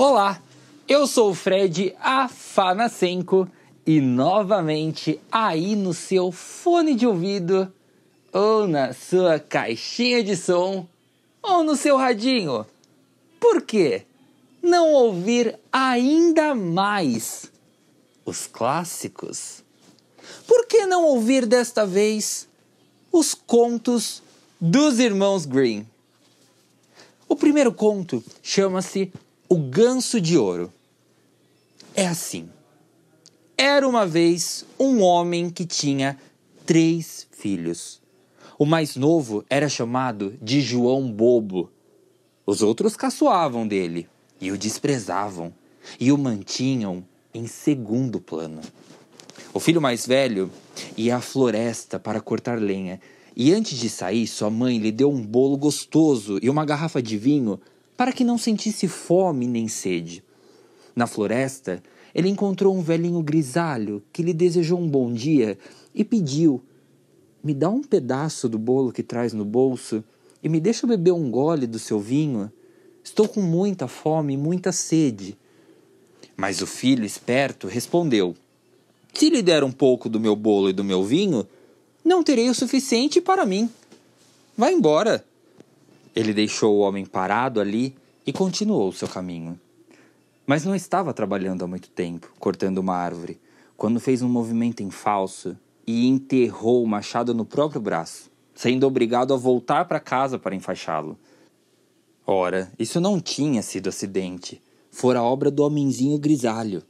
Olá, eu sou o Fred Afanassenko e novamente aí no seu fone de ouvido ou na sua caixinha de som ou no seu radinho. Por quê? Não ouvir ainda mais os clássicos? Por que não ouvir desta vez os contos dos irmãos Grimm? O primeiro conto chama-se O Ganso de Ouro. É assim. Era uma vez um homem que tinha 3 filhos. O mais novo era chamado de João Bobo. Os outros caçoavam dele e o desprezavam e o mantinham em segundo plano. O filho mais velho ia à floresta para cortar lenha e antes de sair sua mãe lhe deu um bolo gostoso e uma garrafa de vinho para que não sentisse fome nem sede. Na floresta, ele encontrou um velhinho grisalho que lhe desejou um bom dia e pediu: "Me dá um pedaço do bolo que traz no bolso e me deixa beber um gole do seu vinho. Estou com muita fome e muita sede." Mas o filho esperto respondeu: "Se lhe der um pouco do meu bolo e do meu vinho, não terei o suficiente para mim. Vá embora." Ele deixou o homem parado ali e continuou seu caminho. Mas não estava trabalhando há muito tempo, cortando uma árvore, quando fez um movimento em falso e enterrou o machado no próprio braço, sendo obrigado a voltar para casa para enfaixá-lo. Ora, isso não tinha sido acidente, fora obra do homenzinho grisalho.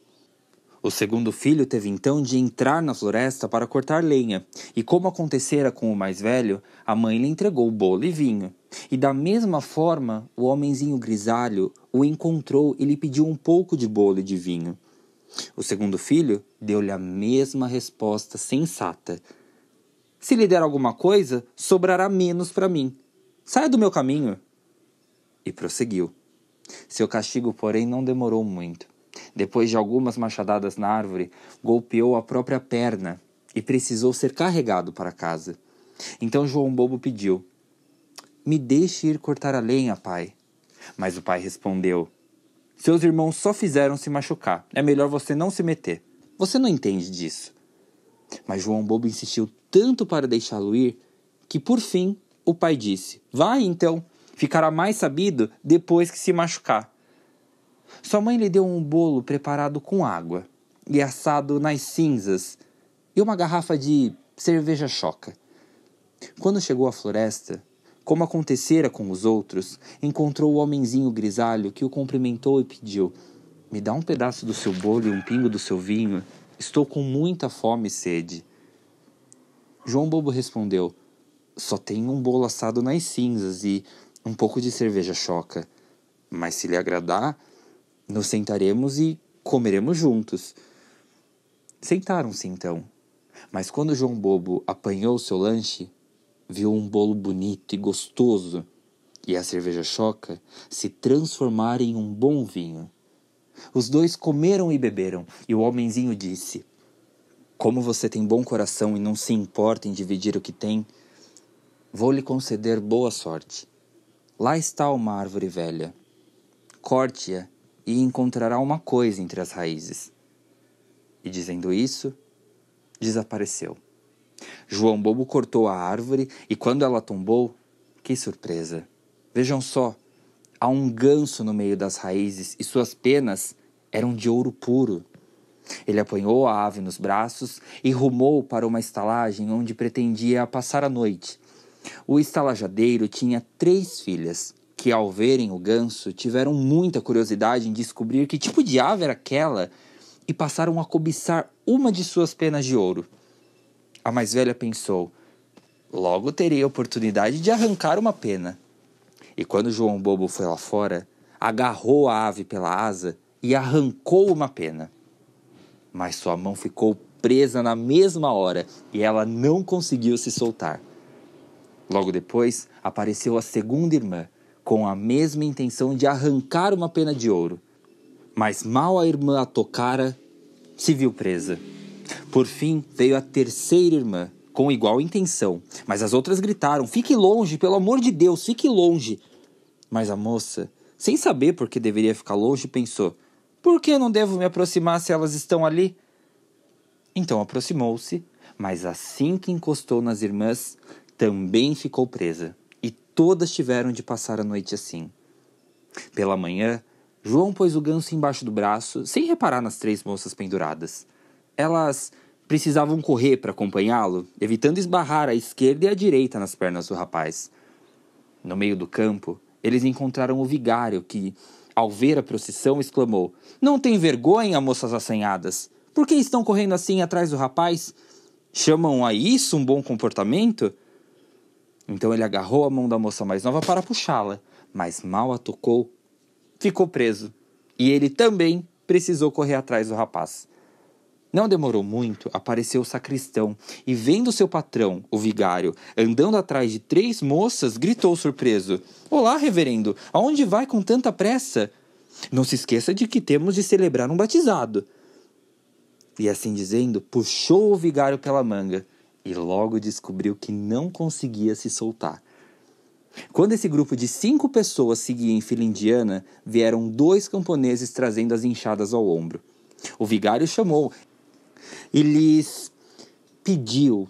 O segundo filho teve então de entrar na floresta para cortar lenha, e como acontecera com o mais velho, a mãe lhe entregou bolo e vinho. E da mesma forma, o homenzinho grisalho o encontrou e lhe pediu um pouco de bolo e de vinho. O segundo filho deu-lhe a mesma resposta sensata: "Se lhe der alguma coisa, sobrará menos para mim. Saia do meu caminho." E prosseguiu. Seu castigo, porém, não demorou muito. Depois de algumas machadadas na árvore, golpeou a própria perna e precisou ser carregado para casa. Então João Bobo pediu: "Me deixe ir cortar a lenha, pai." Mas o pai respondeu: "Seus irmãos só fizeram se machucar. É melhor você não se meter. Você não entende disso." Mas João Bobo insistiu tanto para deixá-lo ir, que por fim o pai disse: "Vai então, ficará mais sabido depois que se machucar." Sua mãe lhe deu um bolo preparado com água e assado nas cinzas e uma garrafa de cerveja choca. Quando chegou à floresta, como acontecera com os outros, encontrou o homenzinho grisalho que o cumprimentou e pediu: "Me dá um pedaço do seu bolo e um pingo do seu vinho. Estou com muita fome e sede." João Bobo respondeu: "Só tenho um bolo assado nas cinzas e um pouco de cerveja choca. Mas se lhe agradar, nos sentaremos e comeremos juntos." Sentaram-se então, mas quando João Bobo apanhou seu lanche, viu um bolo bonito e gostoso e a cerveja choca se transformar em um bom vinho. Os dois comeram e beberam, e o homenzinho disse: "Como você tem bom coração e não se importa em dividir o que tem, vou lhe conceder boa sorte. Lá está uma árvore velha. Corte-a e encontrará uma coisa entre as raízes." E dizendo isso, desapareceu. João Bobo cortou a árvore e quando ela tombou, que surpresa! Vejam só, há um ganso no meio das raízes e suas penas eram de ouro puro. Ele apanhou a ave nos braços e rumou para uma estalagem onde pretendia passar a noite. O estalajadeiro tinha 3 filhas, que ao verem o ganso tiveram muita curiosidade em descobrir que tipo de ave era aquela e passaram a cobiçar uma de suas penas de ouro. A mais velha pensou: "Logo terei a oportunidade de arrancar uma pena." E quando João Bobo foi lá fora, agarrou a ave pela asa e arrancou uma pena. Mas sua mão ficou presa na mesma hora e ela não conseguiu se soltar. Logo depois, apareceu a segunda irmã, com a mesma intenção de arrancar uma pena de ouro. Mas mal a irmã a tocara, se viu presa. Por fim, veio a terceira irmã, com igual intenção, mas as outras gritaram: "Fique longe, pelo amor de Deus, fique longe." Mas a moça Sem saber por que deveria ficar longe, pensou: por que não devo me aproximar se elas estão ali? Então aproximou-se, mas assim que encostou nas irmãs, também ficou presa, e todas tiveram de passar a noite assim. Pela manhã, João pôs o ganso embaixo do braço, sem reparar nas 3 moças penduradas. Elas precisavam correr para acompanhá-lo, evitando esbarrar à esquerda e à direita nas pernas do rapaz. No meio do campo, eles encontraram o vigário que, ao ver a procissão, exclamou: não tem vergonha, moças assanhadas? Por que estão correndo assim atrás do rapaz? Chamam a isso um bom comportamento? Então ele agarrou a mão da moça mais nova para puxá-la, mas mal a tocou, ficou preso. E ele também precisou correr atrás do rapaz. Não demorou muito, apareceu o sacristão e, vendo seu patrão, o vigário, andando atrás de 3 moças, gritou surpreso: olá, reverendo, aonde vai com tanta pressa? Não se esqueça de que temos de celebrar um batizado. E assim dizendo, puxou o vigário pela manga e logo descobriu que não conseguia se soltar. Quando esse grupo de 5 pessoas seguia em fila indiana, vieram 2 camponeses trazendo as enxadas ao ombro. O vigário chamou e lhes pediu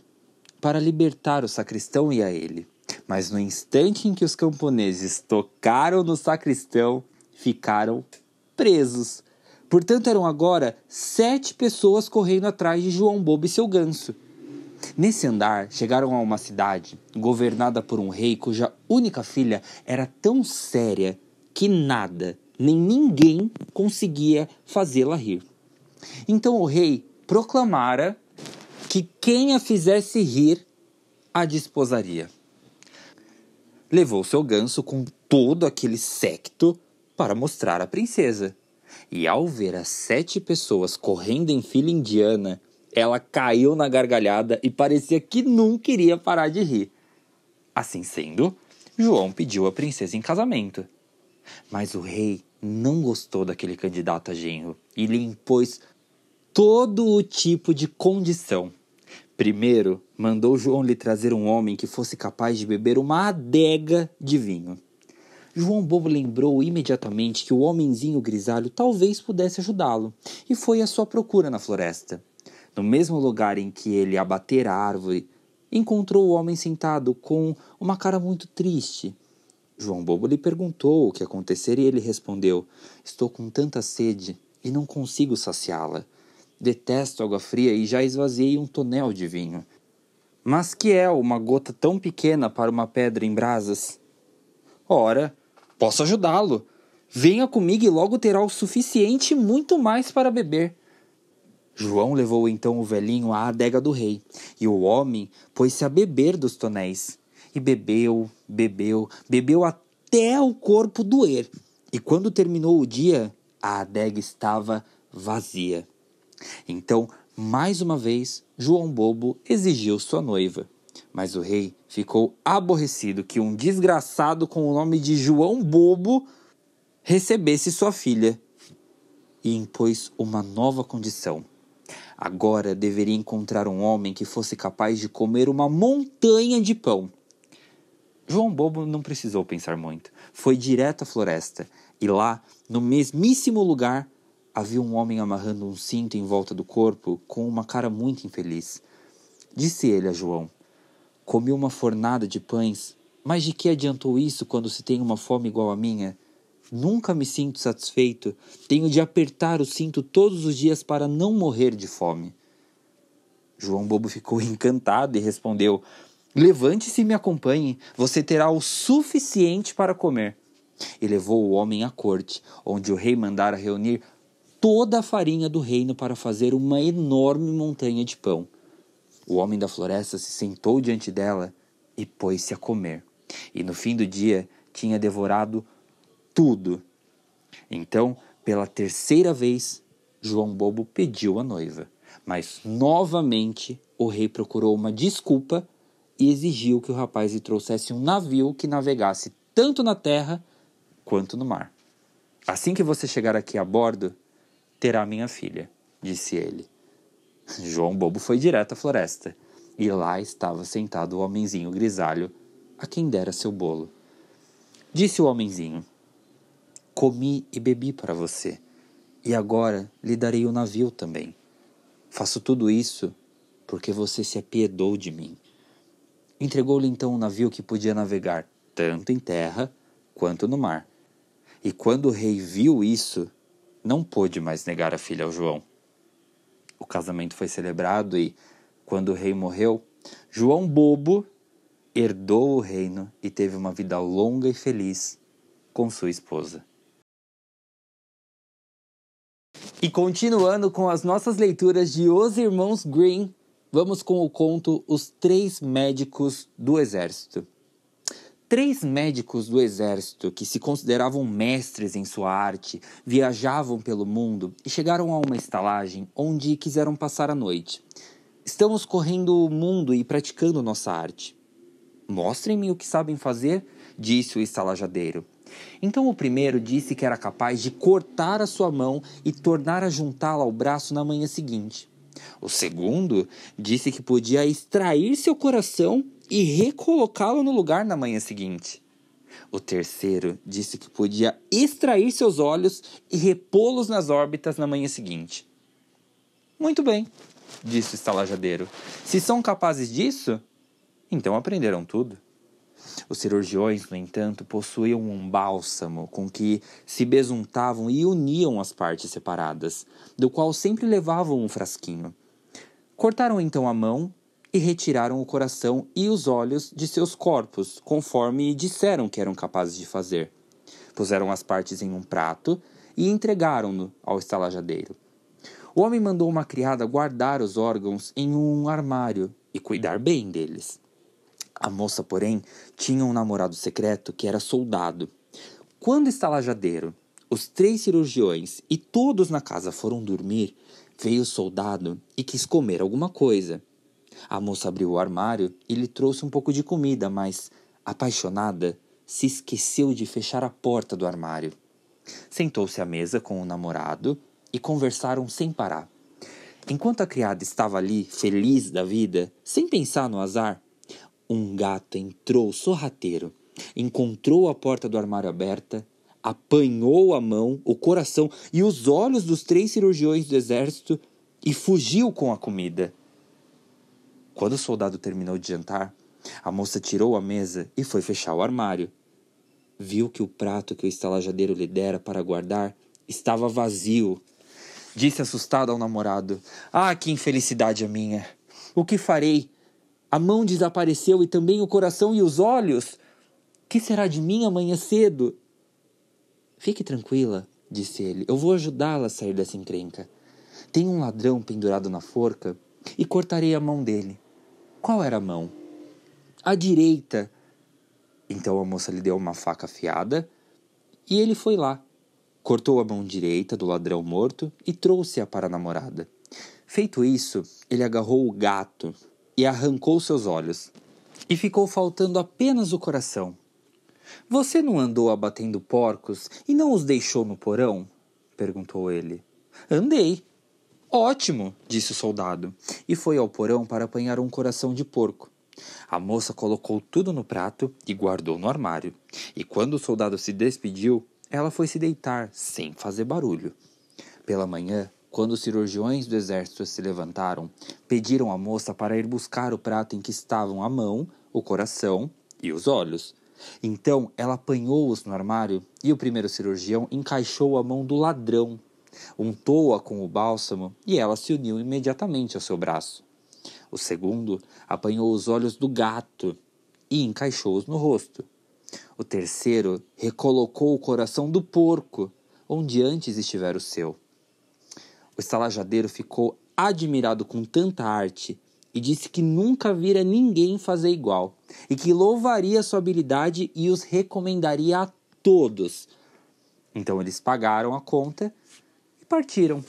para libertar o sacristão e a ele. Mas no instante em que os camponeses tocaram no sacristão, ficaram presos. Portanto, eram agora 7 pessoas correndo atrás de João Bobo e seu ganso. Nesse andar, chegaram a uma cidade governada por um rei cuja única filha era tão séria que nada, nem ninguém conseguia fazê-la rir. Então o rei proclamara que quem a fizesse rir, a desposaria. Levou seu ganso com todo aquele séquito para mostrar à princesa. E ao ver as 7 pessoas correndo em fila indiana, ela caiu na gargalhada e parecia que nunca iria parar de rir. Assim sendo, João pediu a princesa em casamento. Mas o rei não gostou daquele candidato a genro e lhe impôs todo o tipo de condição. Primeiro, mandou João lhe trazer um homem que fosse capaz de beber uma adega de vinho. João Bobo lembrou imediatamente que o homenzinho grisalho talvez pudesse ajudá-lo, e foi à sua procura na floresta. No mesmo lugar em que ele abatera a árvore, encontrou o homem sentado com uma cara muito triste. João Bobo lhe perguntou o que acontecera e ele respondeu: estou com tanta sede e não consigo saciá-la. Detesto água fria e já esvaziei um tonel de vinho. Mas que é uma gota tão pequena para uma pedra em brasas? Ora, posso ajudá-lo. Venha comigo e logo terá o suficiente e muito mais para beber. João levou então o velhinho à adega do rei, e o homem pôs-se a beber dos tonéis. E bebeu, bebeu, bebeu até o corpo doer. E quando terminou o dia, a adega estava vazia. Então, mais uma vez, João Bobo exigiu sua noiva. Mas o rei ficou aborrecido que um desgraçado com o nome de João Bobo recebesse sua filha e impôs uma nova condição. Agora deveria encontrar um homem que fosse capaz de comer uma montanha de pão. João Bobo não precisou pensar muito. Foi direto à floresta e lá, no mesmíssimo lugar, havia um homem amarrando um cinto em volta do corpo com uma cara muito infeliz. Disse ele a João: comi uma fornada de pães, mas de que adiantou isso quando se tem uma fome igual à minha? Nunca me sinto satisfeito. Tenho de apertar o cinto todos os dias para não morrer de fome. João Bobo ficou encantado e respondeu: levante-se e me acompanhe. Você terá o suficiente para comer. E levou o homem à corte, onde o rei mandara reunir toda a farinha do reino para fazer uma enorme montanha de pão. O homem da floresta se sentou diante dela e pôs-se a comer. E no fim do dia tinha devorado tudo. Então, pela 3ª vez, João Bobo pediu a noiva. Mas, novamente, o rei procurou uma desculpa e exigiu que o rapaz lhe trouxesse um navio que navegasse tanto na terra quanto no mar. Assim que você chegar aqui a bordo, terá minha filha, disse ele. João Bobo foi direto à floresta, e lá estava sentado o homenzinho grisalho, a quem dera seu bolo. Disse o homenzinho: Comi e bebi para você, e agora lhe darei o navio também. Faço tudo isso porque você se apiedou de mim. Entregou-lhe então um navio que podia navegar tanto em terra quanto no mar. E quando o rei viu isso, não pôde mais negar a filha ao João. O casamento foi celebrado e, quando o rei morreu, João Bobo herdou o reino e teve uma vida longa e feliz com sua esposa. E continuando com as nossas leituras de Os Irmãos Grimm, vamos com o conto Os Três Médicos do Exército. 3 médicos do exército que se consideravam mestres em sua arte viajavam pelo mundo e chegaram a uma estalagem onde quiseram passar a noite. Estamos correndo o mundo e praticando nossa arte. Mostrem-me o que sabem fazer, disse o estalajadeiro. Então o primeiro disse que era capaz de cortar a sua mão e tornar a juntá-la ao braço na manhã seguinte. O segundo disse que podia extrair seu coração e recolocá-lo no lugar na manhã seguinte. O terceiro disse que podia extrair seus olhos e repô-los nas órbitas na manhã seguinte. Muito bem, disse o estalajadeiro. Se são capazes disso, então aprenderam tudo. Os cirurgiões, no entanto, possuíam um bálsamo com que se besuntavam e uniam as partes separadas, do qual sempre levavam um frasquinho. Cortaram então a mão e retiraram o coração e os olhos de seus corpos, conforme disseram que eram capazes de fazer. Puseram as partes em um prato e entregaram-no ao estalajadeiro. O homem mandou uma criada guardar os órgãos em um armário e cuidar bem deles. A moça, porém, tinha um namorado secreto que era soldado. Quando o estalajadeiro, os 3 cirurgiões e todos na casa foram dormir, veio o soldado e quis comer alguma coisa. A moça abriu o armário e lhe trouxe um pouco de comida, mas, apaixonada, se esqueceu de fechar a porta do armário. Sentou-se à mesa com o namorado e conversaram sem parar. Enquanto a criada estava ali, feliz da vida, sem pensar no azar, um gato entrou sorrateiro, encontrou a porta do armário aberta, apanhou a mão, o coração e os olhos dos 3 cirurgiões do exército e fugiu com a comida. Quando o soldado terminou de jantar, a moça tirou a mesa e foi fechar o armário. Viu que o prato que o estalajadeiro lhe dera para guardar estava vazio. Disse assustado ao namorado: "Ah, que infelicidade a minha! O que farei? A mão desapareceu e também o coração e os olhos. Que será de mim amanhã cedo?" "Fique tranquila", disse ele. "Eu vou ajudá-la a sair dessa encrenca. Tem um ladrão pendurado na forca e cortarei a mão dele." "Qual era a mão?" "A direita." Então a moça lhe deu uma faca afiada e ele foi lá. Cortou a mão direita do ladrão morto e trouxe-a para a namorada. Feito isso, ele agarrou o gato e arrancou seus olhos. E ficou faltando apenas o coração. "Você não andou abatendo porcos e não os deixou no porão?" perguntou ele. "Andei." "Ótimo", disse o soldado, e foi ao porão para apanhar um coração de porco. A moça colocou tudo no prato e guardou no armário. E quando o soldado se despediu, ela foi se deitar, sem fazer barulho. Pela manhã, quando os cirurgiões do exército se levantaram, pediram à moça para ir buscar o prato em que estavam a mão, o coração e os olhos. Então ela apanhou-os no armário e o primeiro cirurgião encaixou a mão do ladrão, untou-a com o bálsamo e ela se uniu imediatamente ao seu braço. O segundo apanhou os olhos do gato e encaixou-os no rosto. O terceiro recolocou o coração do porco, onde antes estivera o seu. O estalajadeiro ficou admirado com tanta arte e disse que nunca vira ninguém fazer igual e que louvaria sua habilidade e os recomendaria a todos. Então eles pagaram a conta e partiram.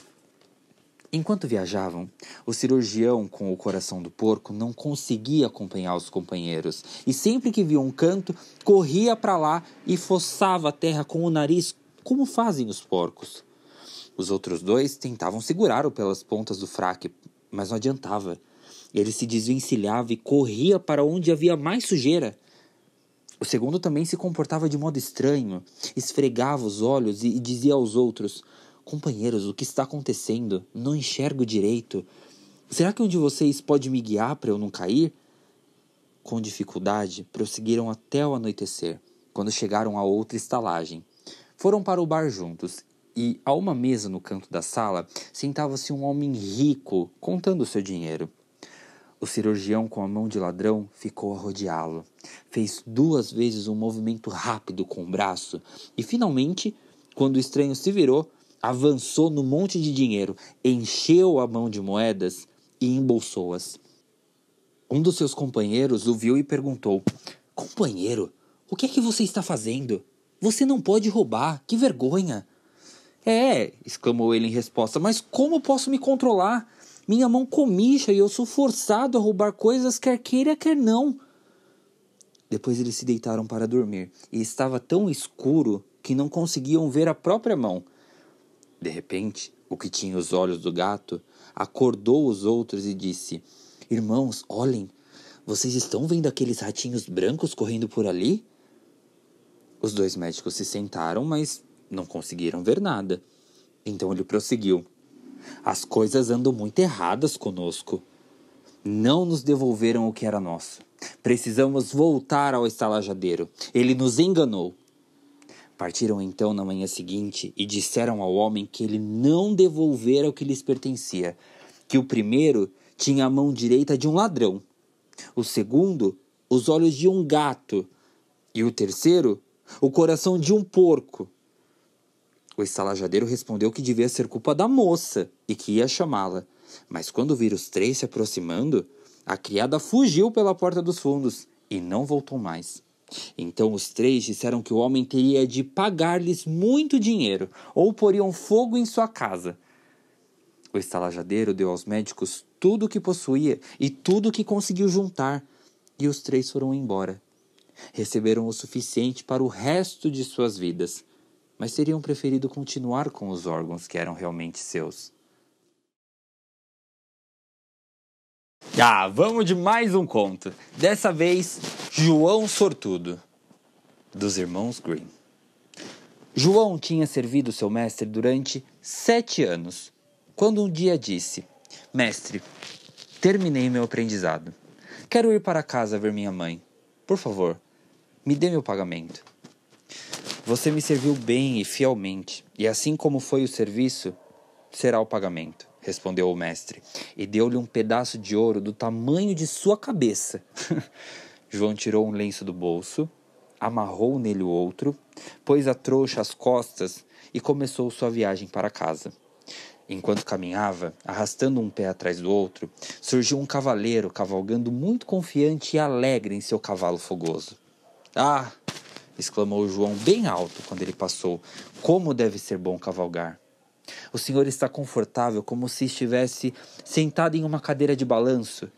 Enquanto viajavam, o cirurgião com o coração do porco não conseguia acompanhar os companheiros e sempre que via um canto, corria para lá e fossava a terra com o nariz, como fazem os porcos. Os outros 2 tentavam segurá-lo pelas pontas do fraque, mas não adiantava. Ele se desvencilhava e corria para onde havia mais sujeira. O segundo também se comportava de modo estranho, esfregava os olhos e dizia aos outros: companheiros, o que está acontecendo? Não enxergo direito. Será que um de vocês pode me guiar para eu não cair? Com dificuldade, prosseguiram até o anoitecer, quando chegaram a outra estalagem. Foram para o bar juntos, e a uma mesa no canto da sala sentava-se um homem rico, contando o seu dinheiro. O cirurgião, com a mão de ladrão, ficou a rodeá-lo. Fez 2 vezes um movimento rápido com o braço e, finalmente, quando o estranho se virou, avançou no monte de dinheiro, encheu a mão de moedas e embolsou-as. Um dos seus companheiros o viu e perguntou: companheiro, o que é que você está fazendo? Você não pode roubar, que vergonha! Exclamou ele em resposta, mas como posso me controlar? Minha mão comicha e eu sou forçado a roubar coisas quer queira, quer não. Depois eles se deitaram para dormir, e estava tão escuro que não conseguiam ver a própria mão. De repente, o que tinha os olhos do gato acordou os outros e disse: irmãos, olhem, vocês estão vendo aqueles ratinhos brancos correndo por ali? Os 2 médicos se sentaram, mas não conseguiram ver nada. Então ele prosseguiu: as coisas andam muito erradas conosco. Não nos devolveram o que era nosso. Precisamos voltar ao estalajadeiro. Ele nos enganou. Partiram então na manhã seguinte e disseram ao homem que ele não devolvera o que lhes pertencia, que o primeiro tinha a mão direita de um ladrão, o segundo, os olhos de um gato, e o terceiro, o coração de um porco. O estalajadeiro respondeu que devia ser culpa da moça e que ia chamá-la. Mas quando viram os 3 se aproximando, a criada fugiu pela porta dos fundos e não voltou mais. Então os 3 disseram que o homem teria de pagar-lhes muito dinheiro ou poriam fogo em sua casa. O estalajadeiro deu aos médicos tudo o que possuía e tudo o que conseguiu juntar, e os 3 foram embora. Receberam o suficiente para o resto de suas vidas, mas teriam preferido continuar com os órgãos que eram realmente seus. Vamos de mais um conto. Dessa vez, João Sortudo, dos irmãos Grimm. João tinha servido seu mestre durante 7 anos, quando um dia disse: mestre, terminei meu aprendizado. Quero ir para casa ver minha mãe. Por favor, me dê meu pagamento. Você me serviu bem e fielmente, e assim como foi o serviço, será o pagamento, respondeu o mestre, e deu-lhe um pedaço de ouro do tamanho de sua cabeça. João tirou um lenço do bolso, amarrou nele o outro, pôs a trouxa às costas e começou sua viagem para casa. Enquanto caminhava, arrastando um pé atrás do outro, surgiu um cavaleiro cavalgando muito confiante e alegre em seu cavalo fogoso. Ah! Exclamou João bem alto quando ele passou. Como deve ser bom cavalgar! O senhor está confortável como se estivesse sentado em uma cadeira de balanço.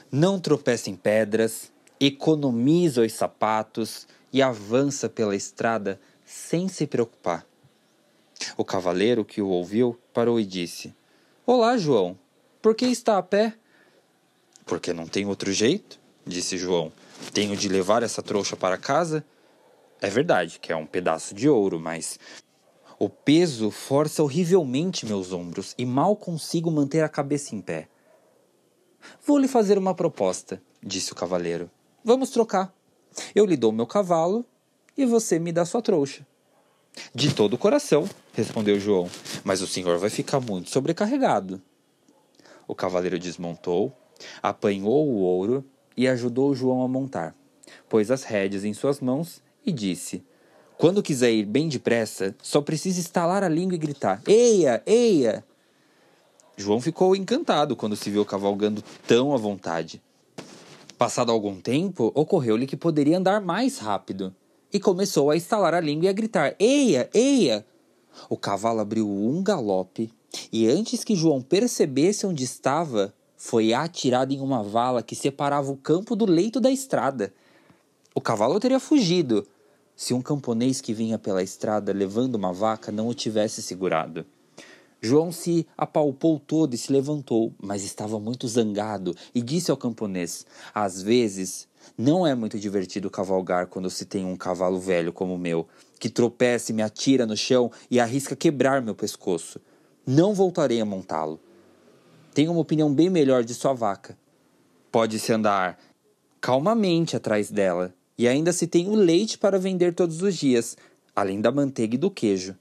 Não tropeça em pedras, economiza os sapatos e avança pela estrada sem se preocupar. O cavaleiro, que o ouviu, parou e disse: Olá, João, por que está a pé? Porque não tem outro jeito, disse João. Tenho de levar essa trouxa para casa? É verdade que é um pedaço de ouro, mas o peso força horrivelmente meus ombros e mal consigo manter a cabeça em pé. Vou lhe fazer uma proposta, disse o cavaleiro. Vamos trocar. Eu lhe dou meu cavalo e você me dá sua trouxa. De todo o coração, respondeu João, mas o senhor vai ficar muito sobrecarregado. O cavaleiro desmontou, apanhou o ouro e ajudou João a montar. Pôs as rédeas em suas mãos e disse: Quando quiser ir bem depressa, só precisa estalar a língua e gritar: Eia, eia! João ficou encantado quando se viu cavalgando tão à vontade. Passado algum tempo, ocorreu-lhe que poderia andar mais rápido, e começou a estalar a língua e a gritar: Eia, eia! O cavalo abriu um galope, e antes que João percebesse onde estava, foi atirado em uma vala que separava o campo do leito da estrada. O cavalo teria fugido, se um camponês que vinha pela estrada levando uma vaca não o tivesse segurado. João se apalpou todo e se levantou, mas estava muito zangado e disse ao camponês: às vezes, não é muito divertido cavalgar quando se tem um cavalo velho como o meu, que tropeça e me atira no chão e arrisca quebrar meu pescoço. Não voltarei a montá-lo. Tenho uma opinião bem melhor de sua vaca. Pode-se andar calmamente atrás dela, e ainda se tem o leite para vender todos os dias, além da manteiga e do queijo.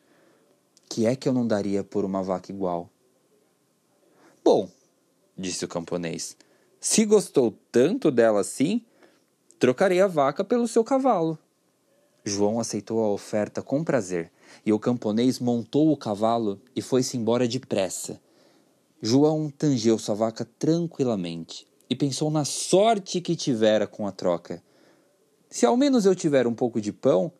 Que é que eu não daria por uma vaca igual? Bom, disse o camponês, se gostou tanto dela assim, trocarei a vaca pelo seu cavalo. João aceitou a oferta com prazer, e o camponês montou o cavalo e foi-se embora depressa. João tangeu sua vaca tranquilamente e pensou na sorte que tivera com a troca. Se ao menos eu tiver um pouco de pão,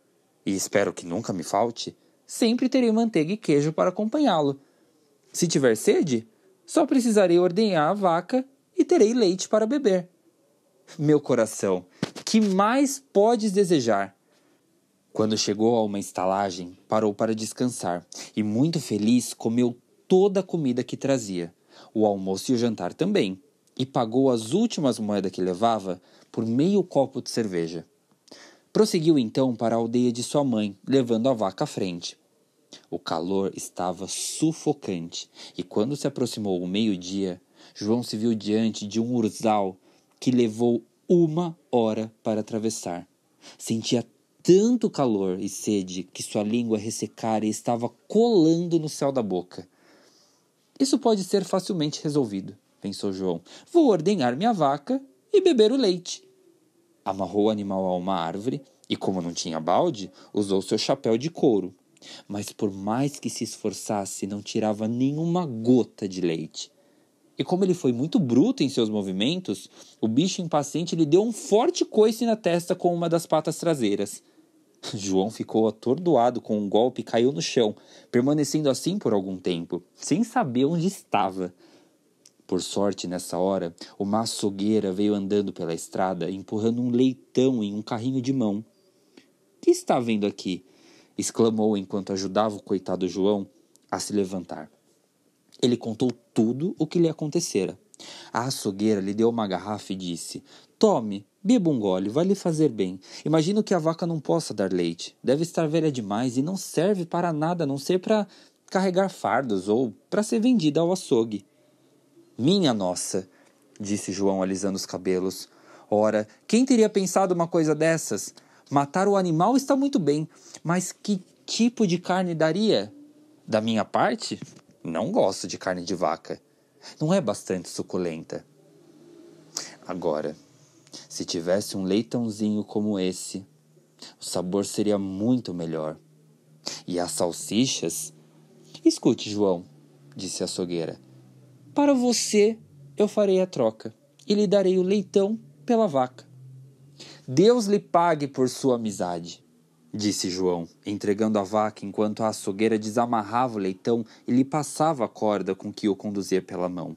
e espero que nunca me falte, sempre terei manteiga e queijo para acompanhá-lo. Se tiver sede, só precisarei ordenhar a vaca e terei leite para beber. Meu coração, que mais podes desejar? Quando chegou a uma estalagem, parou para descansar e, muito feliz, comeu toda a comida que trazia, o almoço e o jantar também, e pagou as últimas moedas que levava por meio copo de cerveja. Prosseguiu então para a aldeia de sua mãe, levando a vaca à frente. O calor estava sufocante, e quando se aproximou o meio-dia, João se viu diante de um urzal que levou 1 hora para atravessar. Sentia tanto calor e sede que sua língua ressecara e estava colando no céu da boca. Isso pode ser facilmente resolvido, pensou João. Vou ordenhar minha vaca e beber o leite. Amarrou o animal a uma árvore e, como não tinha balde, usou seu chapéu de couro. Mas por mais que se esforçasse, não tirava nenhuma gota de leite. E como ele foi muito bruto em seus movimentos, o bicho impaciente lhe deu um forte coice na testa com uma das patas traseiras. João ficou atordoado com um golpe e caiu no chão, permanecendo assim por algum tempo, sem saber onde estava. Por sorte, nessa hora, uma açougueira veio andando pela estrada, empurrando um leitão em um carrinho de mão. — Que está vendo aqui? Exclamou enquanto ajudava o coitado João a se levantar. Ele contou tudo o que lhe acontecera. A açougueira lhe deu uma garrafa e disse: Tome, beba um gole, vai lhe fazer bem. Imagino que a vaca não possa dar leite. Deve estar velha demais e não serve para nada a não ser para carregar fardos ou para ser vendida ao açougue. Minha nossa, disse João alisando os cabelos. Ora, quem teria pensado uma coisa dessas? Matar o animal está muito bem, mas que tipo de carne daria? Da minha parte, não gosto de carne de vaca. Não é bastante suculenta. Agora, se tivesse um leitãozinho como esse, o sabor seria muito melhor. E as salsichas? Escute, João, disse a açougueira. Para você, eu farei a troca e lhe darei o leitão pela vaca. Deus lhe pague por sua amizade, disse João, entregando a vaca enquanto a açougueira desamarrava o leitão e lhe passava a corda com que o conduzia pela mão.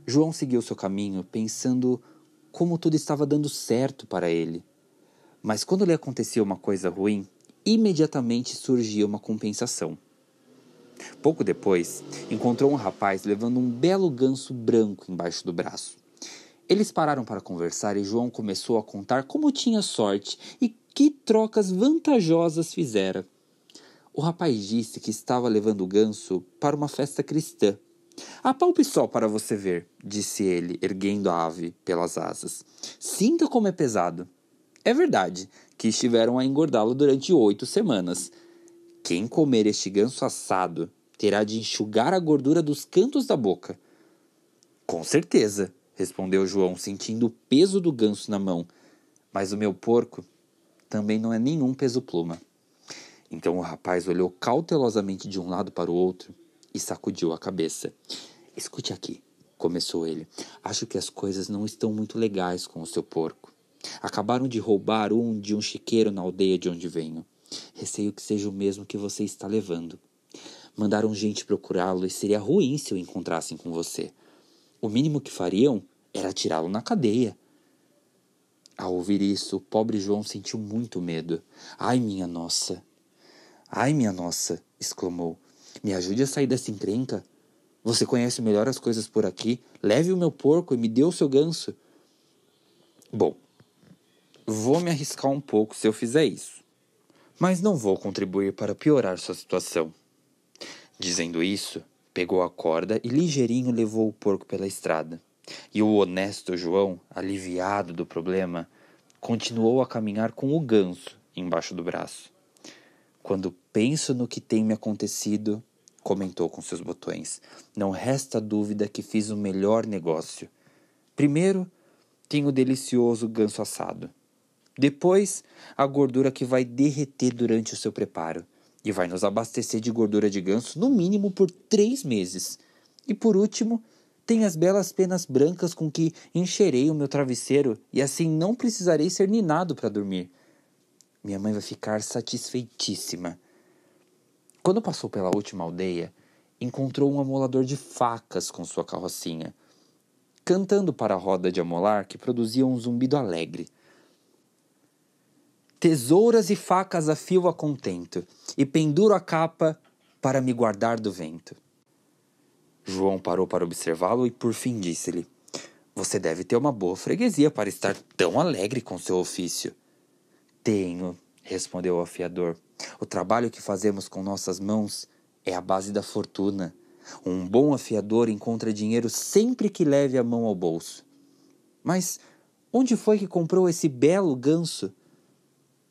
João seguiu seu caminho, pensando como tudo estava dando certo para ele. Mas quando lhe acontecia uma coisa ruim, imediatamente surgia uma compensação. Pouco depois, encontrou um rapaz levando um belo ganso branco embaixo do braço. Eles pararam para conversar e João começou a contar como tinha sorte e que trocas vantajosas fizera. O rapaz disse que estava levando o ganso para uma festa cristã. Apalpe só para você ver, disse ele, erguendo a ave pelas asas. Sinta como é pesado. É verdade que estiveram a engordá-lo durante 8 semanas. Quem comer este ganso assado terá de enxugar a gordura dos cantos da boca. Com certeza, respondeu João, sentindo o peso do ganso na mão. Mas o meu porco também não é nenhum peso-pluma. Então o rapaz olhou cautelosamente de um lado para o outro e sacudiu a cabeça. Escute aqui, começou ele. Acho que as coisas não estão muito legais com o seu porco. Acabaram de roubar de um chiqueiro na aldeia de onde venho. Receio que seja o mesmo que você está levando. Mandaram gente procurá-lo e seria ruim se o encontrassem com você. O mínimo que fariam era tirá-lo na cadeia. Ao ouvir isso, o pobre João sentiu muito medo. Ai, minha nossa! Ai, minha nossa! Exclamou. Me ajude a sair dessa encrenca. Você conhece melhor as coisas por aqui. Leve o meu porco e me dê o seu ganso. Bom, vou me arriscar um pouco se eu fizer isso. Mas não vou contribuir para piorar sua situação. Dizendo isso, pegou a corda e ligeirinho levou o porco pela estrada. E o honesto João, aliviado do problema, continuou a caminhar com o ganso embaixo do braço. Quando penso no que tem me acontecido, comentou com seus botões, não resta dúvida que fiz o melhor negócio. Primeiro, tenho o delicioso ganso assado. Depois, a gordura que vai derreter durante o seu preparo e vai nos abastecer de gordura de ganso no mínimo por 3 meses. E por último, tem as belas penas brancas com que encherei o meu travesseiro e assim não precisarei ser ninado para dormir. Minha mãe vai ficar satisfeitíssima. Quando passou pela última aldeia, encontrou um amolador de facas com sua carrocinha, cantando para a roda de amolar que produzia um zumbido alegre. Tesouras e facas afio a contento, e penduro a capa para me guardar do vento. João parou para observá-lo e por fim disse-lhe, você deve ter uma boa freguesia para estar tão alegre com seu ofício. Tenho, respondeu o afiador. O trabalho que fazemos com nossas mãos é a base da fortuna. Um bom afiador encontra dinheiro sempre que leve a mão ao bolso. Mas onde foi que comprou esse belo ganso?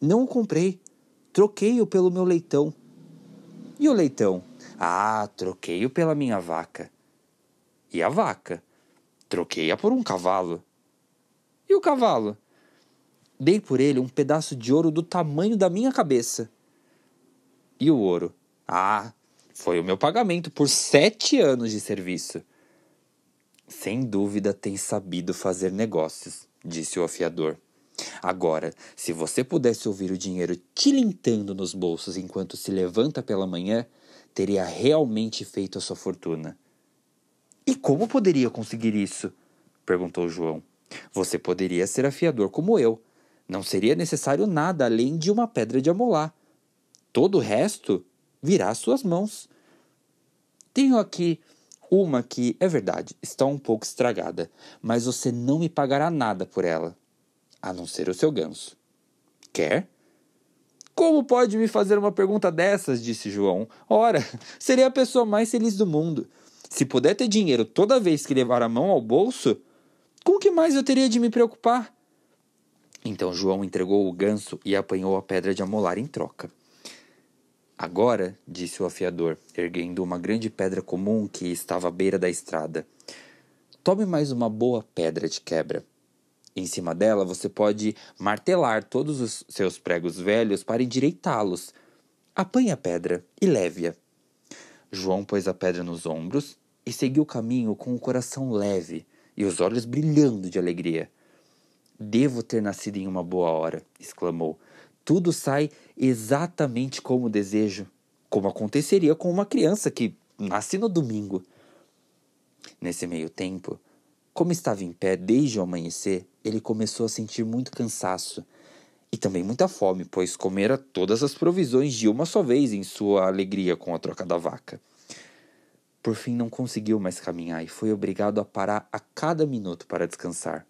Não o comprei. Troquei-o pelo meu leitão. E o leitão? Ah, troquei-o pela minha vaca. E a vaca? Troquei-a por um cavalo. E o cavalo? Dei por ele um pedaço de ouro do tamanho da minha cabeça. E o ouro? Ah, foi o meu pagamento por 7 anos de serviço. Sem dúvida tem sabido fazer negócios, disse o afiador. Agora, se você pudesse ouvir o dinheiro tilintando nos bolsos enquanto se levanta pela manhã, teria realmente feito a sua fortuna. E como poderia conseguir isso? Perguntou João. Você poderia ser afiador como eu. Não seria necessário nada além de uma pedra de amolar. Todo o resto virá às suas mãos. Tenho aqui uma que, é verdade, está um pouco estragada, mas você não me pagará nada por ela, a não ser o seu ganso. Quer? Como pode me fazer uma pergunta dessas? Disse João. Ora, seria a pessoa mais feliz do mundo. Se puder ter dinheiro toda vez que levar a mão ao bolso, com que mais eu teria de me preocupar? Então João entregou o ganso e apanhou a pedra de amolar em troca. Agora, disse o afiador, erguendo uma grande pedra comum que estava à beira da estrada, tome mais uma boa pedra de quebra. Em cima dela você pode martelar todos os seus pregos velhos para endireitá-los. Apanhe a pedra e leve-a. João pôs a pedra nos ombros e seguiu o caminho com o coração leve e os olhos brilhando de alegria. Devo ter nascido em uma boa hora, exclamou. Tudo sai exatamente como desejo, como aconteceria com uma criança que nasce no domingo. Nesse meio tempo, como estava em pé desde o amanhecer, ele começou a sentir muito cansaço e também muita fome, pois comera todas as provisões de uma só vez em sua alegria com a troca da vaca. Por fim não conseguiu mais caminhar e foi obrigado a parar a cada minuto para descansar.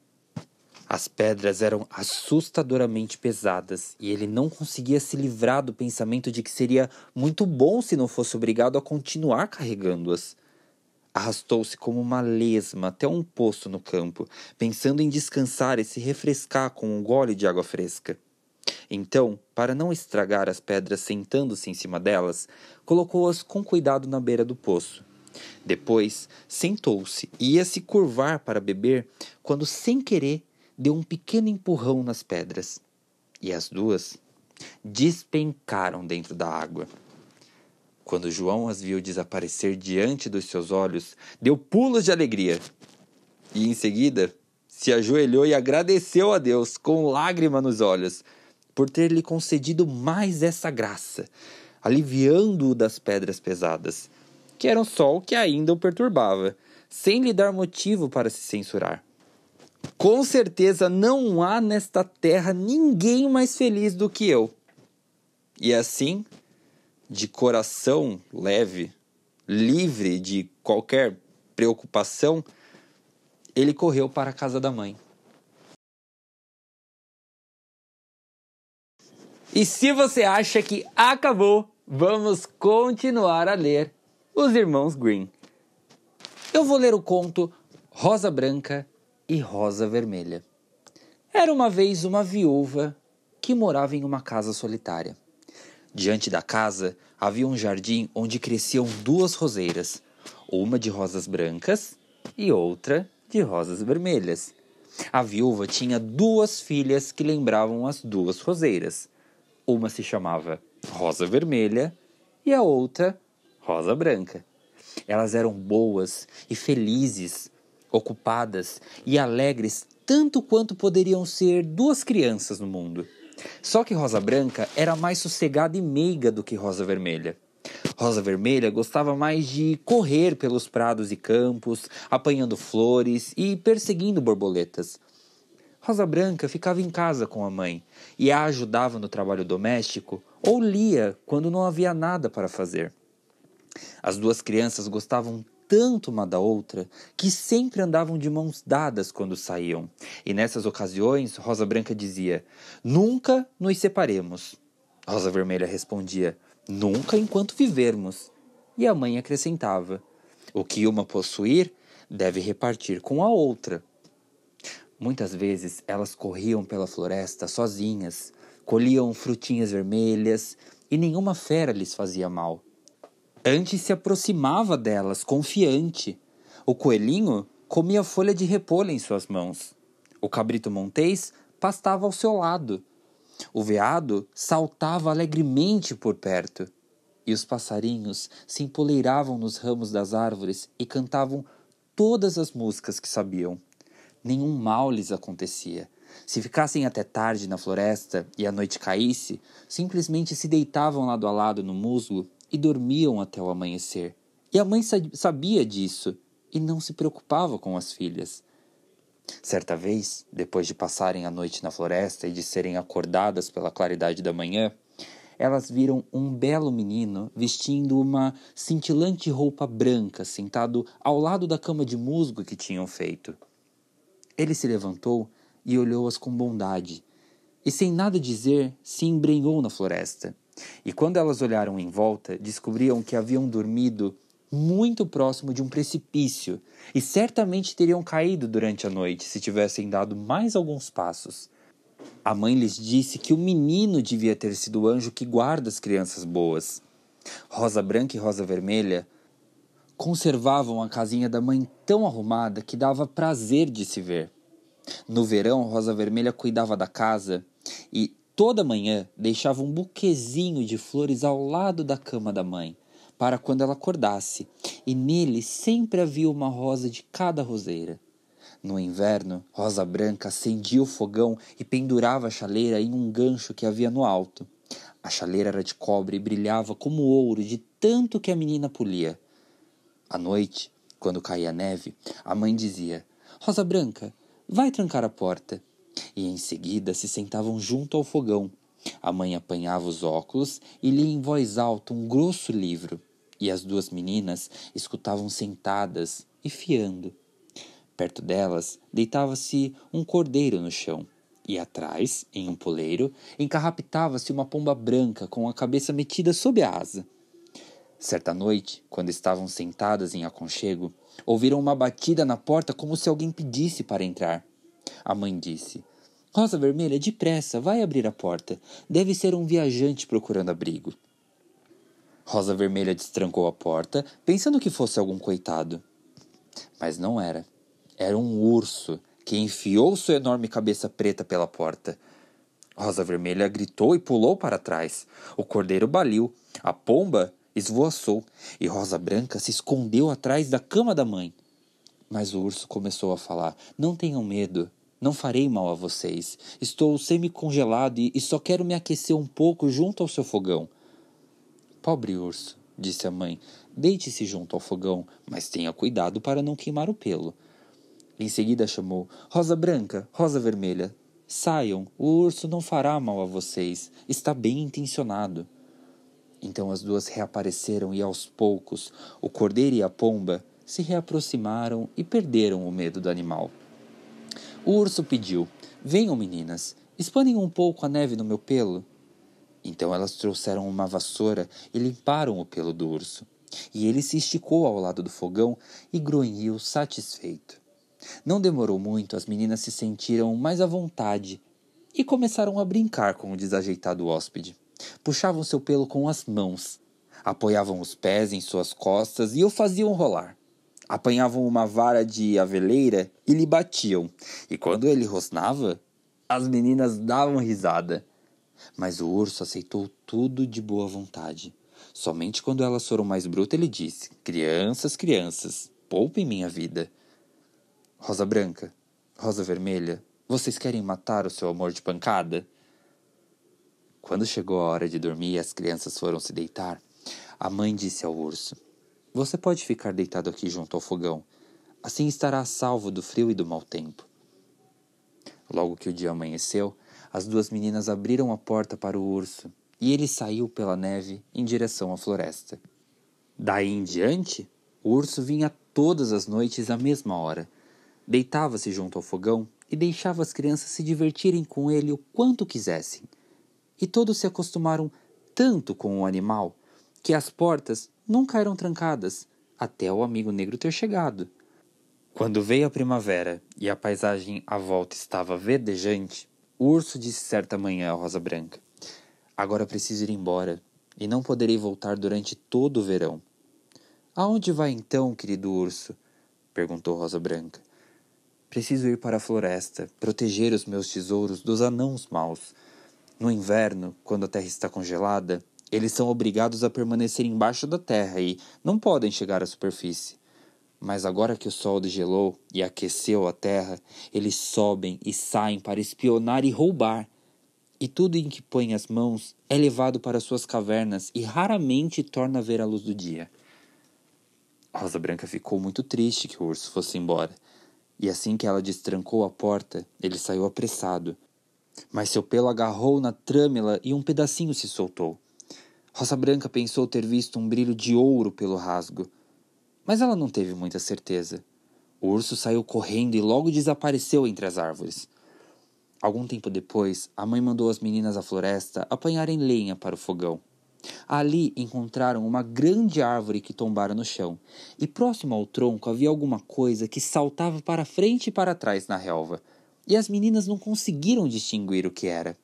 As pedras eram assustadoramente pesadas e ele não conseguia se livrar do pensamento de que seria muito bom se não fosse obrigado a continuar carregando-as. Arrastou-se como uma lesma até um poço no campo, pensando em descansar e se refrescar com um gole de água fresca. Então, para não estragar as pedras sentando-se em cima delas, colocou-as com cuidado na beira do poço. Depois, sentou-se e ia se curvar para beber, quando, sem querer, deu um pequeno empurrão nas pedras. E as duas despencaram dentro da água. Quando João as viu desaparecer diante dos seus olhos, deu pulos de alegria. E, em seguida, se ajoelhou e agradeceu a Deus, com lágrima nos olhos, por ter lhe concedido mais essa graça, aliviando-o das pedras pesadas, que eram só o que ainda o perturbava, sem lhe dar motivo para se censurar. Com certeza não há nesta terra ninguém mais feliz do que eu. E assim, de coração leve, livre de qualquer preocupação, ele correu para a casa da mãe. E se você acha que acabou, vamos continuar a ler Os Irmãos Grimm. Eu vou ler o conto Rosa Branca e Rosa Vermelha. Era uma vez uma viúva que morava em uma casa solitária. Diante da casa havia um jardim onde cresciam 2 roseiras, uma de rosas brancas e outra de rosas vermelhas. A viúva tinha 2 filhas que lembravam as 2 roseiras. Uma se chamava Rosa Vermelha e a outra Rosa Branca. Elas eram boas e felizes, ocupadas e alegres tanto quanto poderiam ser 2 crianças no mundo. Só que Rosa Branca era mais sossegada e meiga do que Rosa Vermelha. Rosa Vermelha gostava mais de correr pelos prados e campos, apanhando flores e perseguindo borboletas. Rosa Branca ficava em casa com a mãe e a ajudava no trabalho doméstico ou lia quando não havia nada para fazer. As 2 crianças gostavam tanto uma da outra que sempre andavam de mãos dadas quando saíam. E nessas ocasiões, Rosa Branca dizia: "Nunca nos separemos." Rosa Vermelha respondia: "Nunca enquanto vivermos." E a mãe acrescentava: "O que uma possuir, deve repartir com a outra." Muitas vezes elas corriam pela floresta sozinhas, colhiam frutinhas vermelhas e nenhuma fera lhes fazia mal. Antes se aproximava delas, confiante. O coelhinho comia folha de repolho em suas mãos. O cabrito montês pastava ao seu lado. O veado saltava alegremente por perto. E os passarinhos se empoleiravam nos ramos das árvores e cantavam todas as músicas que sabiam. Nenhum mal lhes acontecia. Se ficassem até tarde na floresta e a noite caísse, simplesmente se deitavam lado a lado no musgo e dormiam até o amanhecer. E a mãe sabia disso e não se preocupava com as filhas. Certa vez, depois de passarem a noite na floresta e de serem acordadas pela claridade da manhã, elas viram um belo menino vestindo uma cintilante roupa branca, sentado ao lado da cama de musgo que tinham feito. Ele se levantou e olhou-as com bondade, e sem nada dizer, se embrenhou na floresta. E quando elas olharam em volta, descobriam que haviam dormido muito próximo de um precipício, e certamente teriam caído durante a noite se tivessem dado mais alguns passos. A mãe lhes disse que o menino devia ter sido o anjo que guarda as crianças boas. Rosa Branca e Rosa Vermelha conservavam a casinha da mãe tão arrumada que dava prazer de se ver. No verão, Rosa Vermelha cuidava da casa e toda manhã deixava um buquezinho de flores ao lado da cama da mãe, para quando ela acordasse, e nele sempre havia uma rosa de cada roseira. No inverno, Rosa Branca acendia o fogão e pendurava a chaleira em um gancho que havia no alto. A chaleira era de cobre e brilhava como ouro de tanto que a menina polia. À noite, quando caía a neve, a mãe dizia: "Rosa Branca, vai trancar a porta." E em seguida se sentavam junto ao fogão. A mãe apanhava os óculos e lia em voz alta um grosso livro. E as 2 meninas escutavam sentadas e fiando. Perto delas deitava-se um cordeiro no chão. E atrás, em um poleiro, encarrapitava-se uma pomba branca com a cabeça metida sob a asa. Certa noite, quando estavam sentadas em aconchego, ouviram uma batida na porta como se alguém pedisse para entrar. A mãe disse: "Rosa Vermelha, depressa, vai abrir a porta. Deve ser um viajante procurando abrigo." Rosa Vermelha destrancou a porta, pensando que fosse algum coitado. Mas não era. Era um urso que enfiou sua enorme cabeça preta pela porta. Rosa Vermelha gritou e pulou para trás. O cordeiro baliu. A pomba esvoaçou e Rosa Branca se escondeu atrás da cama da mãe. Mas o urso começou a falar: "Não tenham medo, não farei mal a vocês. Estou semi-congelado e só quero me aquecer um pouco junto ao seu fogão." "Pobre urso", disse a mãe, "deite-se junto ao fogão, mas tenha cuidado para não queimar o pelo." Em seguida chamou: "Rosa Branca, Rosa Vermelha, saiam, o urso não fará mal a vocês, está bem intencionado." Então as duas reapareceram e aos poucos o cordeiro e a pomba se reaproximaram e perderam o medo do animal. O urso pediu: venham, meninas, espanem um pouco a neve no meu pelo. Então elas trouxeram uma vassoura e limparam o pelo do urso. E ele se esticou ao lado do fogão e grunhiu satisfeito. Não demorou muito, as meninas se sentiram mais à vontade e começaram a brincar com o desajeitado hóspede. Puxavam seu pelo com as mãos, apoiavam os pés em suas costas e o faziam rolar. Apanhavam uma vara de aveleira e lhe batiam, e quando ele rosnava, as meninas davam risada. Mas o urso aceitou tudo de boa vontade. Somente quando elas foram mais brutas, ele disse: crianças, crianças, poupem minha vida. Rosa branca, rosa vermelha, vocês querem matar o seu amor de pancada? Quando chegou a hora de dormir e as crianças foram se deitar, a mãe disse ao urso: você pode ficar deitado aqui junto ao fogão. Assim estará a salvo do frio e do mau tempo. Logo que o dia amanheceu, as duas meninas abriram a porta para o urso e ele saiu pela neve em direção à floresta. Daí em diante, o urso vinha todas as noites à mesma hora. Deitava-se junto ao fogão e deixava as crianças se divertirem com ele o quanto quisessem. E todos se acostumaram tanto com o animal que as portas nunca eram trancadas, até o amigo negro ter chegado. Quando veio a primavera e a paisagem à volta estava verdejante, o urso disse certa manhã à Rosa Branca: agora preciso ir embora, e não poderei voltar durante todo o verão. Aonde vai então, querido urso? Perguntou Rosa Branca. Preciso ir para a floresta, proteger os meus tesouros dos anãos maus. No inverno, quando a terra está congelada, eles são obrigados a permanecer embaixo da terra e não podem chegar à superfície. Mas agora que o sol degelou e aqueceu a terra, eles sobem e saem para espionar e roubar. E tudo em que põem as mãos é levado para suas cavernas e raramente torna a ver a luz do dia. Rosa Branca ficou muito triste que o urso fosse embora. E assim que ela destrancou a porta, ele saiu apressado. Mas seu pelo agarrou na trâmela e um pedacinho se soltou. Rosa Branca pensou ter visto um brilho de ouro pelo rasgo. Mas ela não teve muita certeza. O urso saiu correndo e logo desapareceu entre as árvores. Algum tempo depois, a mãe mandou as meninas à floresta apanharem lenha para o fogão. Ali encontraram uma grande árvore que tombara no chão, e próximo ao tronco havia alguma coisa que saltava para frente e para trás na relva, e as meninas não conseguiram distinguir o que era.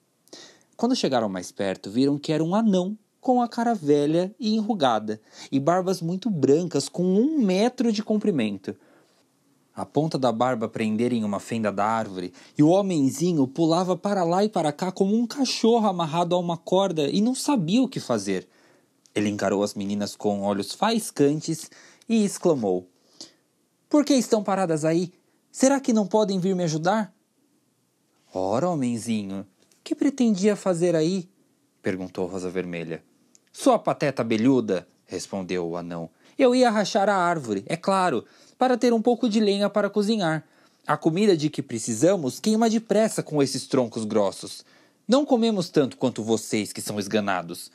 Quando chegaram mais perto, viram que era um anão com a cara velha e enrugada, e barbas muito brancas com 1 metro de comprimento. A ponta da barba prendera em uma fenda da árvore, e o homenzinho pulava para lá e para cá como um cachorro amarrado a uma corda e não sabia o que fazer. Ele encarou as meninas com olhos faiscantes e exclamou: por que estão paradas aí? Será que não podem vir me ajudar? Ora, homenzinho, que pretendia fazer aí? Perguntou Rosa Vermelha. Sua pateta abelhuda, respondeu o anão. Eu ia rachar a árvore, é claro, para ter um pouco de lenha para cozinhar. A comida de que precisamos queima depressa com esses troncos grossos. Não comemos tanto quanto vocês, que são esganados.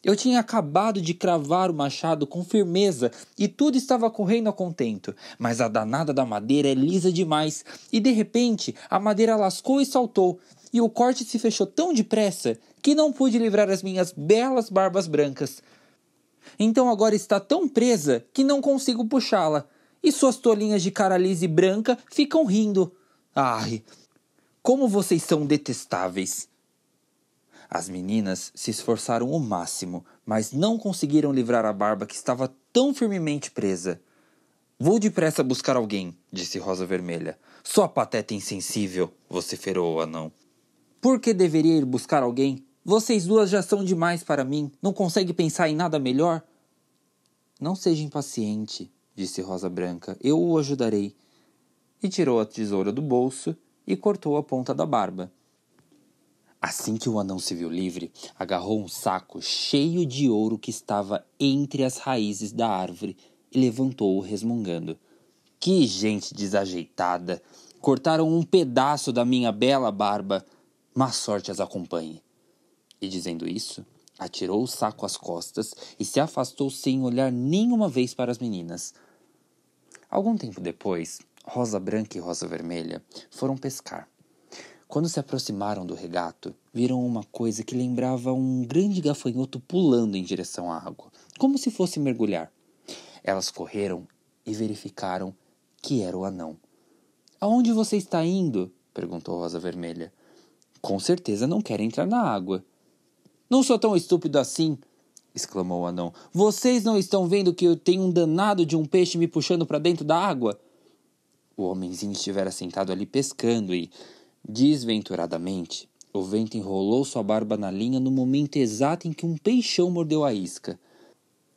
Eu tinha acabado de cravar o machado com firmeza e tudo estava correndo a contento, mas a danada da madeira é lisa demais e de repente a madeira lascou e saltou, e o corte se fechou tão depressa que não pude livrar as minhas belas barbas brancas. Então agora está tão presa que não consigo puxá-la, e suas tolinhas de cara lisa e branca ficam rindo. Ai, como vocês são detestáveis! As meninas se esforçaram o máximo, mas não conseguiram livrar a barba que estava tão firmemente presa. Vou depressa buscar alguém, disse Rosa Vermelha. Sua pateta insensível, vociferou o anão. Por que deveria ir buscar alguém? Vocês duas já são demais para mim. Não consegue pensar em nada melhor? Não seja impaciente, disse Rosa Branca. Eu o ajudarei. E tirou a tesoura do bolso e cortou a ponta da barba. Assim que o anão se viu livre, agarrou um saco cheio de ouro que estava entre as raízes da árvore e levantou-o resmungando. Que gente desajeitada! Cortaram um pedaço da minha bela barba. Má sorte as acompanhe. E dizendo isso, Atirou o saco às costas e se afastou sem olhar nenhuma vez para as meninas. Algum tempo depois, Rosa Branca e Rosa Vermelha foram pescar. Quando se aproximaram do regato, viram uma coisa que lembrava um grande gafanhoto pulando em direção à água, como se fosse mergulhar. Elas correram e verificaram que era o anão. "Aonde você está indo?" perguntou Rosa Vermelha. "Com certeza não quer entrar na água." "Não sou tão estúpido assim!" exclamou o anão. "Vocês não estão vendo que eu tenho um danado de um peixe me puxando para dentro da água?" O homenzinho estivera sentado ali pescando e, desventuradamente, o vento enrolou sua barba na linha no momento exato em que um peixão mordeu a isca.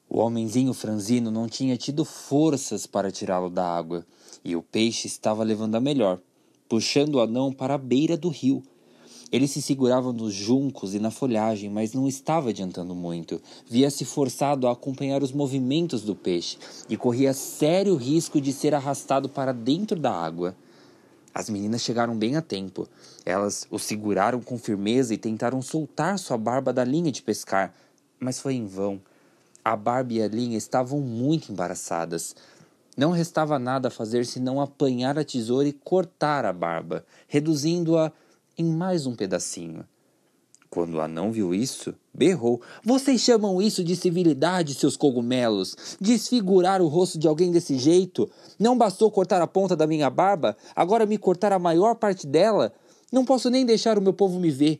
O homenzinho franzino não tinha tido forças para tirá-lo da água, e o peixe estava levando a melhor, puxando o anão para a beira do rio. Ele se segurava nos juncos e na folhagem, mas não estava adiantando muito. Via-se forçado a acompanhar os movimentos do peixe e corria sério risco de ser arrastado para dentro da água. As meninas chegaram bem a tempo. Elas o seguraram com firmeza e tentaram soltar sua barba da linha de pescar, mas foi em vão. A barba e a linha estavam muito embaraçadas. Não restava nada a fazer senão apanhar a tesoura e cortar a barba, reduzindo-a em mais um pedacinho. Quando o anão viu isso, berrou: "Vocês chamam isso de civilidade, seus cogumelos? Desfigurar o rosto de alguém desse jeito? Não bastou cortar a ponta da minha barba? Agora me cortar a maior parte dela? Não posso nem deixar o meu povo me ver.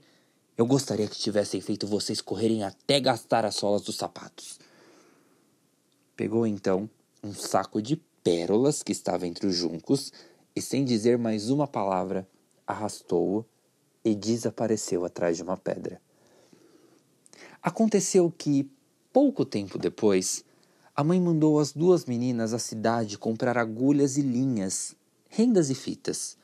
Eu gostaria que tivessem feito vocês correrem até gastar as solas dos sapatos." Pegou então um saco de pérolas que estava entre os juncos e, sem dizer mais uma palavra, arrastou-o e desapareceu atrás de uma pedra. Aconteceu que, pouco tempo depois, a mãe mandou as duas meninas à cidade comprar agulhas e linhas, rendas e fitas.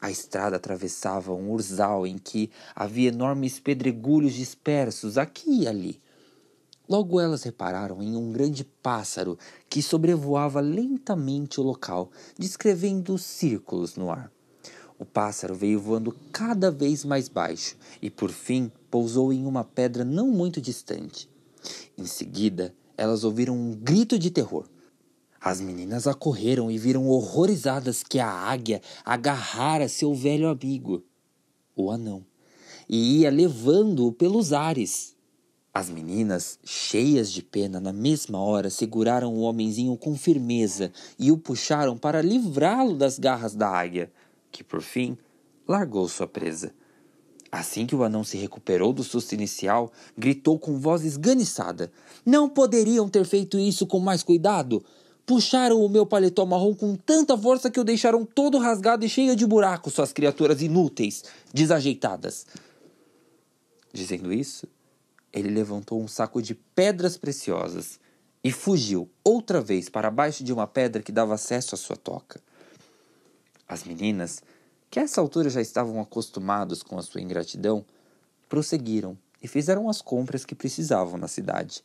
A estrada atravessava um urzal em que havia enormes pedregulhos dispersos aqui e ali. Logo elas repararam em um grande pássaro que sobrevoava lentamente o local, descrevendo círculos no ar. O pássaro veio voando cada vez mais baixo e, por fim, pousou em uma pedra não muito distante. Em seguida, elas ouviram um grito de terror. As meninas acorreram e viram horrorizadas que a águia agarrara seu velho amigo, o anão, e ia levando-o pelos ares. As meninas, cheias de pena, na mesma hora seguraram o homenzinho com firmeza e o puxaram para livrá-lo das garras da águia, que, por fim, largou sua presa. Assim que o anão se recuperou do susto inicial, gritou com voz esganiçada: "Não poderiam ter feito isso com mais cuidado? Puxaram o meu paletó marrom com tanta força que o deixaram todo rasgado e cheio de buracos, suas criaturas inúteis, desajeitadas." Dizendo isso, ele levantou um saco de pedras preciosas e fugiu outra vez para baixo de uma pedra que dava acesso à sua toca. As meninas, que a essa altura já estavam acostumadas com a sua ingratidão, prosseguiram e fizeram as compras que precisavam na cidade.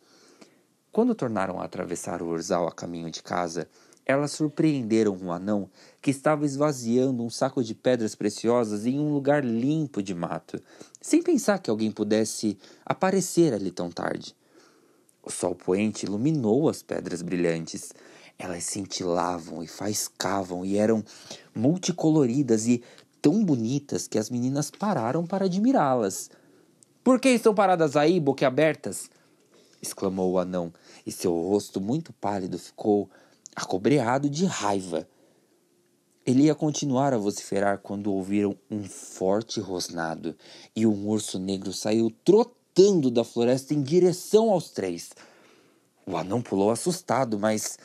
Quando tornaram a atravessar o urzal a caminho de casa, elas surpreenderam um anão que estava esvaziando um saco de pedras preciosas em um lugar limpo de mato, sem pensar que alguém pudesse aparecer ali tão tarde. O sol poente iluminou as pedras brilhantes. Elas cintilavam e faiscavam e eram multicoloridas e tão bonitas que as meninas pararam para admirá-las. "Por que estão paradas aí, boquiabertas?" exclamou o anão, e seu rosto muito pálido ficou acobreado de raiva. Ele ia continuar a vociferar quando ouviram um forte rosnado, e um urso negro saiu trotando da floresta em direção aos três. O anão pulou assustado, mas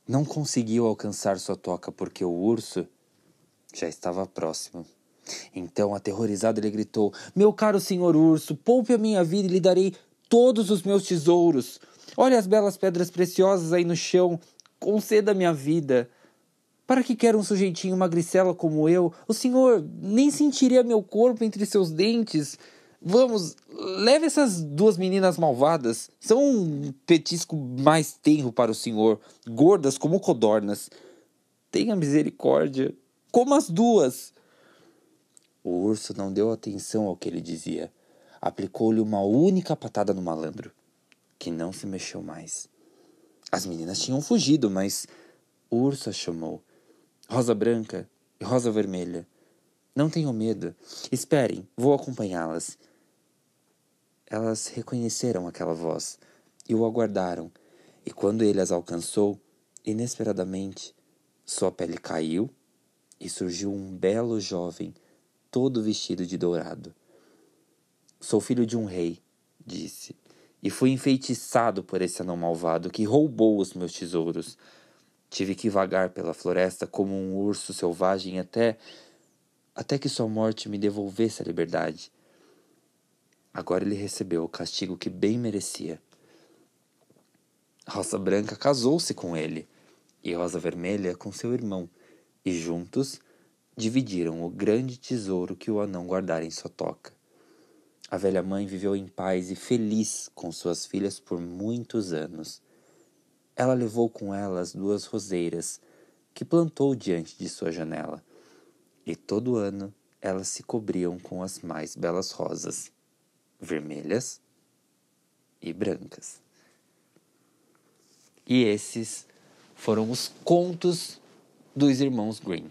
não conseguiu alcançar sua toca porque o urso já estava próximo. Então, aterrorizado, ele gritou: "Meu caro senhor urso, poupe a minha vida e lhe darei todos os meus tesouros. Olha as belas pedras preciosas aí no chão. Conceda minha vida. Para que quer um sujeitinho magricela como eu? O senhor nem sentiria meu corpo entre seus dentes. Vamos, leve essas duas meninas malvadas. São um petisco mais tenro para o senhor, gordas como codornas. Tenha misericórdia. Coma as duas." O urso não deu atenção ao que ele dizia. aplicou-lhe uma única patada no malandro, que não se mexeu mais. As meninas tinham fugido, mas o urso as chamou. Rosa Branca e Rosa Vermelha, não tenham medo. Esperem, vou acompanhá-las. Elas reconheceram aquela voz e o aguardaram, e quando ele as alcançou, inesperadamente, sua pele caiu e surgiu um belo jovem, todo vestido de dourado. Sou filho de um rei, disse, e fui enfeitiçado por esse anão malvado que roubou os meus tesouros. Tive que vagar pela floresta como um urso selvagem até que sua morte me devolvesse a liberdade. Agora ele recebeu o castigo que bem merecia. Rosa Branca casou-se com ele, e Rosa Vermelha com seu irmão, e juntos dividiram o grande tesouro que o anão guardara em sua toca. A velha mãe viveu em paz e feliz com suas filhas por muitos anos. Ela levou com ela as 2 roseiras que plantou diante de sua janela, e todo ano elas se cobriam com as mais belas rosas, vermelhas e brancas. E esses foram os contos dos irmãos Grimm.